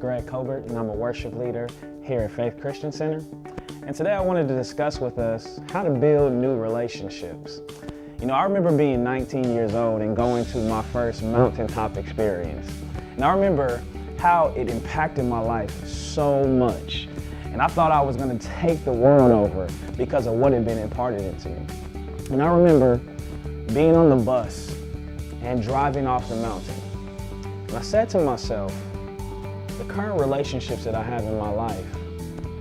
Greg Colbert, and I'm a worship leader here at Faith Christian Center. And today I wanted to discuss with us how to build new relationships. You know, I remember being 19 years old and going to my first mountaintop experience. And I remember how it impacted my life so much. And I thought I was going to take the world over because of what had been imparted into me. And I remember being on the bus and driving off the mountain. And I said to myself, the current relationships that I have in my life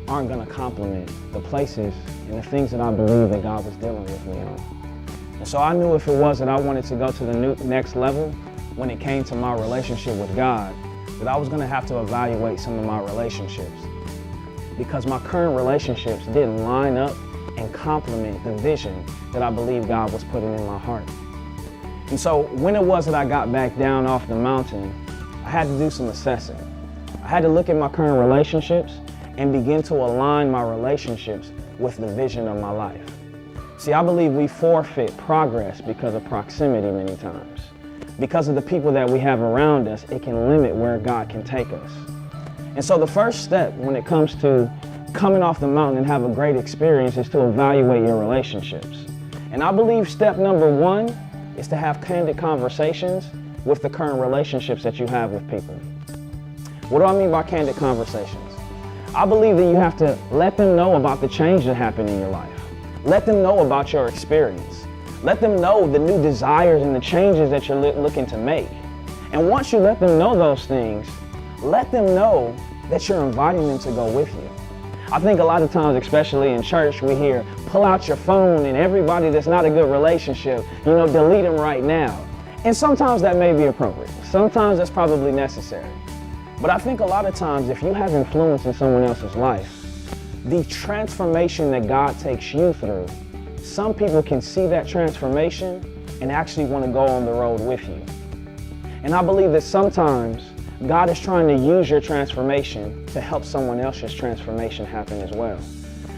aren't going to complement the places and the things that I believe that God was dealing with me on. And so I knew if it was that I wanted to go to the next level when it came to my relationship with God, that I was going to have to evaluate some of my relationships, because my current relationships didn't line up and complement the vision that I believe God was putting in my heart. And so when it was that I got back down off the mountain, I had to do some assessing. I had to look at my current relationships and begin to align my relationships with the vision of my life. See, I believe we forfeit progress because of proximity many times. Because of the people that we have around us, it can limit where God can take us. And so the first step when it comes to coming off the mountain and have a great experience is to evaluate your relationships. And I believe step number one is to have candid conversations with the current relationships that you have with people. What do I mean by candid conversations? I believe that you have to let them know about the change that happened in your life. Let them know about your experience. Let them know the new desires and the changes that you're looking to make. And once you let them know those things, let them know that you're inviting them to go with you. I think a lot of times, especially in church, we hear, pull out your phone and everybody that's not a good relationship, delete them right now. And sometimes that may be appropriate. Sometimes that's probably necessary. But I think a lot of times, if you have influence in someone else's life, the transformation that God takes you through, some people can see that transformation and actually want to go on the road with you. And I believe that sometimes God is trying to use your transformation to help someone else's transformation happen as well.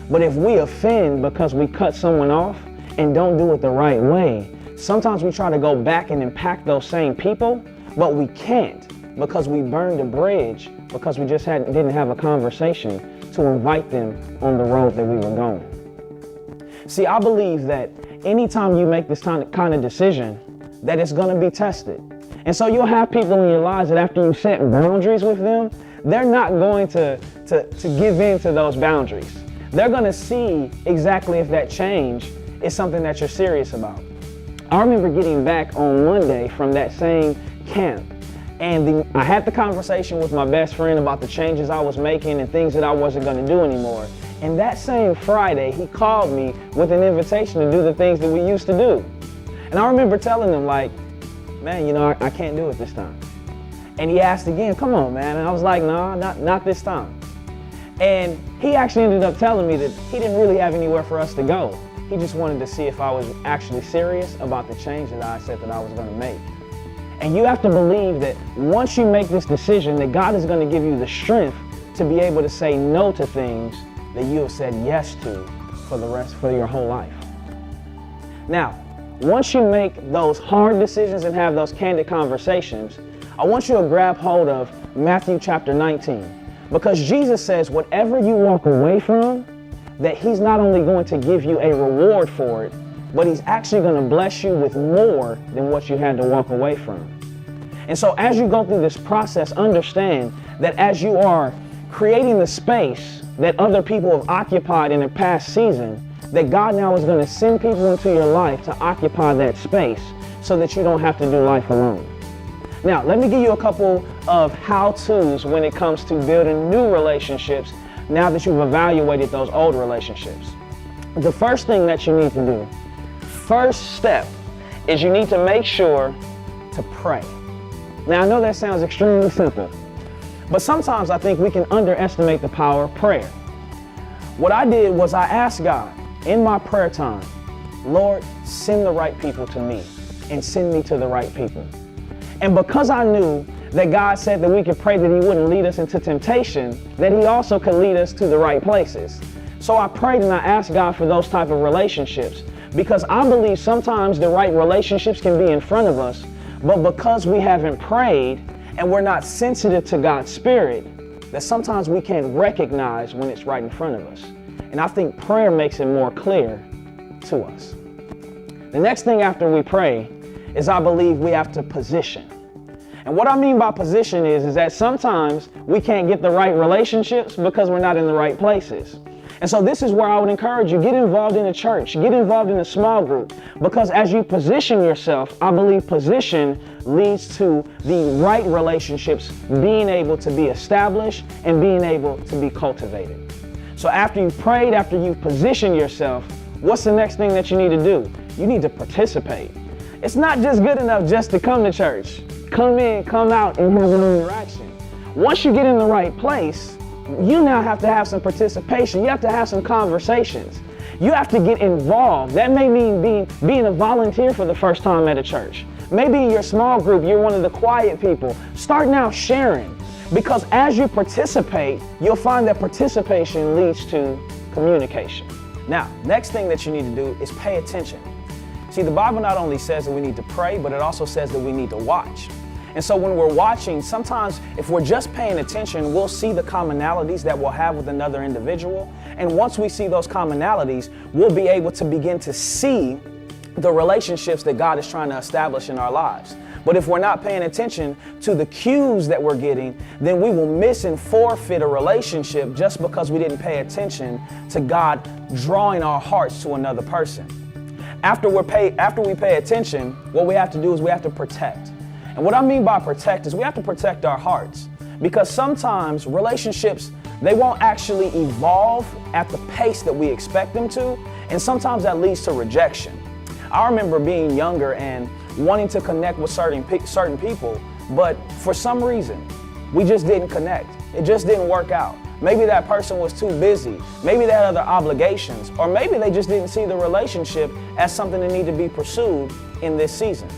But if we offend because we cut someone off and don't do it the right way, sometimes we try to go back and impact those same people, but we can't because we burned a bridge because we just didn't have a conversation to invite them on the road that we were going. See, I believe that anytime you make this kind of decision, that it's going to be tested. And so you'll have people in your lives that after you set boundaries with them, they're not going to give in to those boundaries. They're going to see exactly if that change is something that you're serious about. I remember getting back on Monday from that same camp, and I had the conversation with my best friend about the changes I was making and things that I wasn't going to do anymore. And that same Friday, he called me with an invitation to do the things that we used to do. And I remember telling him, like, man, I can't do it this time. And he asked again, come on, man. And I was like, no, not this time. And he actually ended up telling me that he didn't really have anywhere for us to go. He just wanted to see if I was actually serious about the change that I said that I was going to make. And you have to believe that once you make this decision, that God is going to give you the strength to be able to say no to things that you have said yes to for your whole life. Now, once you make those hard decisions and have those candid conversations, I want you to grab hold of Matthew chapter 19. Because Jesus says whatever you walk away from, that he's not only going to give you a reward for it, but he's actually going to bless you with more than what you had to walk away from. And so as you go through this process, understand that as you are creating the space that other people have occupied in a past season, that God now is going to send people into your life to occupy that space so that you don't have to do life alone. Now, let me give you a couple of how-tos when it comes to building new relationships now that you've evaluated those old relationships. The first thing that you need to do, first step, is you need to make sure to pray. Now, I know that sounds extremely simple, but sometimes I think we can underestimate the power of prayer. What I did was I asked God in my prayer time, Lord, send the right people to me and send me to the right people. And because I knew that God said that we could pray that he wouldn't lead us into temptation, that he also could lead us to the right places. So I prayed and I asked God for those type of relationships, because I believe sometimes the right relationships can be in front of us, but because we haven't prayed and we're not sensitive to God's Spirit, that sometimes we can't recognize when it's right in front of us. And I think prayer makes it more clear to us. The next thing after we pray is I believe we have to position. And what I mean by position is that sometimes we can't get the right relationships because we're not in the right places. And so this is where I would encourage you, get involved in a church, get involved in a small group, because as you position yourself, I believe position leads to the right relationships being able to be established and being able to be cultivated. So after you've prayed, after you've positioned yourself, what's the next thing that you need to do? You need to participate. It's not just good enough just to come to church. Come in, come out, and have an interaction. Once you get in the right place, you now have to have some participation. You have to have some conversations. You have to get involved. That may mean being a volunteer for the first time at a church. Maybe in your small group, you're one of the quiet people. Start now sharing, because as you participate, you'll find that participation leads to communication. Now, next thing that you need to do is pay attention. See, the Bible not only says that we need to pray, but it also says that we need to watch. And so when we're watching, sometimes if we're just paying attention, we'll see the commonalities that we'll have with another individual. And once we see those commonalities, we'll be able to begin to see the relationships that God is trying to establish in our lives. But if we're not paying attention to the cues that we're getting, then we will miss and forfeit a relationship just because we didn't pay attention to God drawing our hearts to another person. After we pay attention, what we have to do is we have to protect. And what I mean by protect is we have to protect our hearts, because sometimes relationships, they won't actually evolve at the pace that we expect them to, and sometimes that leads to rejection. I remember being younger and wanting to connect with certain people, but for some reason, we just didn't connect. It just didn't work out. Maybe that person was too busy. Maybe they had other obligations, or maybe they just didn't see the relationship as something that needed to be pursued in this season.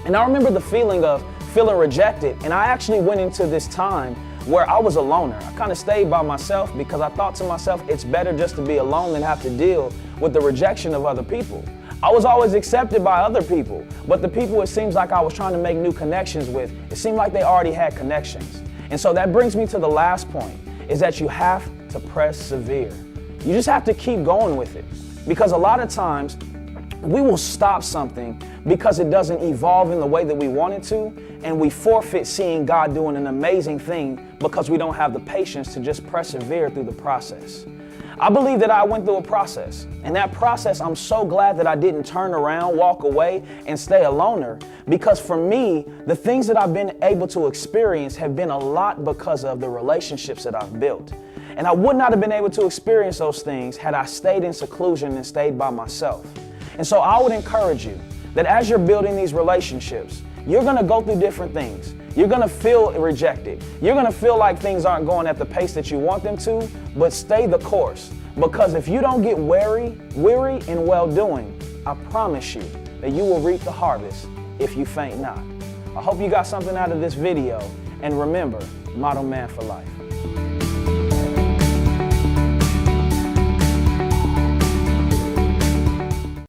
And I remember the feeling of feeling rejected, and I actually went into this time where I was a loner. I kind of stayed by myself because I thought to myself, it's better just to be alone than have to deal with the rejection of other people. I was always accepted by other people, but the people it seems like I was trying to make new connections with, it seemed like they already had connections. And so that brings me to the last point, is that you have to persevere. You just have to keep going with it, because a lot of times we will stop something because it doesn't evolve in the way that we want it to, and we forfeit seeing God doing an amazing thing because we don't have the patience to just persevere through the process. I believe that I went through a process, and that process, I'm so glad that I didn't turn around, walk away, and stay a loner, because for me, the things that I've been able to experience have been a lot because of the relationships that I've built. And I would not have been able to experience those things had I stayed in seclusion and stayed by myself. And so I would encourage you that as you're building these relationships, you're going to go through different things. You're going to feel rejected. You're going to feel like things aren't going at the pace that you want them to, but stay the course. Because if you don't get weary in well-doing, I promise you that you will reap the harvest if you faint not. I hope you got something out of this video, and remember, model man for life.